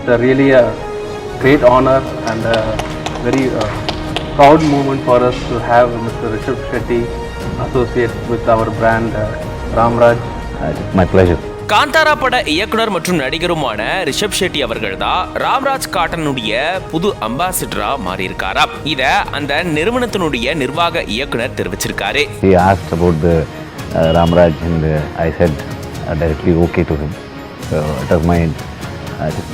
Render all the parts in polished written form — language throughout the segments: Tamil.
It's a really a great honor and a very proud moment for us to have Mr. Rishabh Shetty associate with our brand Ramraj. It's my pleasure. Kantara பட இயக்குனர் மற்றும் நடிகருமான ரிஷப் ஷெட்டி அவர்கள் தான் ராம்ராஜ் காட்டனுடைய புது அம்பாசிடரா மாறி இருக்காரா. இத அந்த நிறுவனத்தினுடைய நிர்வாக இயக்குனர் தெரிவிச்சிருக்காரு. He asked about the Ramraj and I said directly okay to him. So it was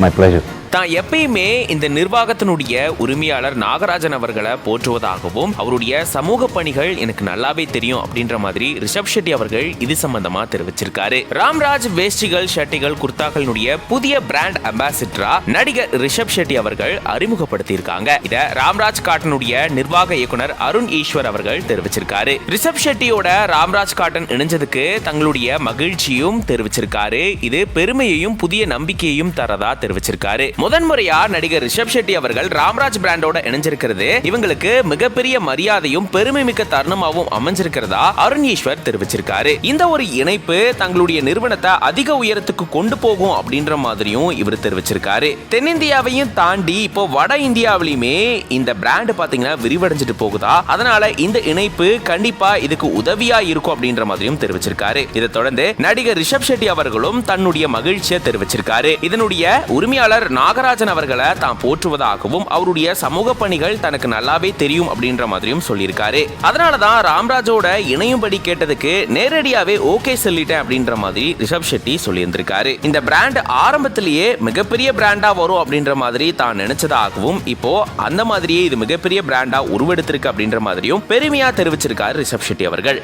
my pleasure. தான் எப்பயுமே இந்த நிர்வாகத்தினுடைய உரிமையாளர் நாகராஜன் அவர்களை போற்றுவதாகவும் அவருடைய சமூக பணிகள் எனக்கு நல்லாவே தெரியும் அப்படின்ற மாதிரி ரிஷப் ஷெட்டி அவர்கள் இது சம்பந்தமா தெரிவிச்சிருக்காரு. ராம்ராஜ் வேஷ்டிகள் ஷர்ட்டிகள் குர்தாக்களுடைய புதிய பிராண்ட் அம்பாசிடரா நடிகர் ரிஷப் ஷெட்டி அவர்கள் அறிமுகப்படுத்தியிருக்காங்க. இத ராம்ராஜ் காட்டனுடைய நிர்வாக இயக்குனர் அருண் ஈஸ்வர் அவர்கள் தெரிவிச்சிருக்காரு. ரிஷப் ஷெட்டியோட ராம்ராஜ் காட்டன் இணைஞ்சதுக்கு தங்களுடைய மகிழ்ச்சியும் தெரிவிச்சிருக்காரு. இது பெருமையையும் புதிய நம்பிக்கையையும் தரதா தெரிவிச்சிருக்காரு. முதன்முறையா நடிகர் ரிஷப் ஷெட்டி அவர்கள் ராம்ராஜ் பிராண்டோட இணைஞ்சிருக்கிறது இவங்களுக்கு மிகப்பெரிய மரியாதையும் பெருமை மிக்க தருணமாகவும் அமைஞ்சிருக்கிறதா அருண் ஈஸ்வர் தெரிவிச்சிருக்காரு. இந்த ஒரு இணைப்பு தங்களுடைய நிறுவனத்தை அதிக உயரத்துக்கு கொண்டு போகும் அப்படின்ற மாதிரியும் இவர் தெரிவிச்சிருக்காரு. தென்னிந்தியாவையும் தாண்டி இப்போ வட இந்தியாவிலுமே இந்த பிராண்ட் பாத்தீங்கன்னா விரிவடைஞ்சிட்டு போகுதா. அதனால இந்த இணைப்பு கண்டிப்பா இதுக்கு உதவியா இருக்கும் அப்படின்ற மாதிரியும் தெரிவிச்சிருக்காரு. இதை தொடர்ந்து நடிகர் ரிஷப் ஷெட்டி அவர்களும் தன்னுடைய மகிழ்ச்சியை தெரிவிச்சிருக்காரு. இதனுடைய உரிமையாளர் நாகராஜன் அவர்களை தான் போற்றுவதாகவும் அவருடைய சமூக பணிகள் தனக்கு நல்லாவே தெரியும் அப்படின்ற மாதிரியும் சொல்லியிருக்காரு. அதனாலதான் ராம்ராஜோட இணையும்படி கேட்டதுக்கு நேரடியாவே ஓகே சொல்லிட்டேன் அப்படின்ற மாதிரி ரிஷப் ஷெட்டி சொல்லியிருந்திருக்காரு. இந்த பிராண்ட் ஆரம்பத்திலேயே மிகப்பெரிய பிராண்டா வரும் அப்படின்ற மாதிரி தான் நினைச்சதாகவும் இப்போ அந்த மாதிரியே இது மிகப்பெரிய பிராண்டா உருவெடுத்திருக்கு அப்படின்ற மாதிரியும் பெருமையா தெரிவிச்சிருக்காரு ரிஷப் ஷெட்டி அவர்கள்.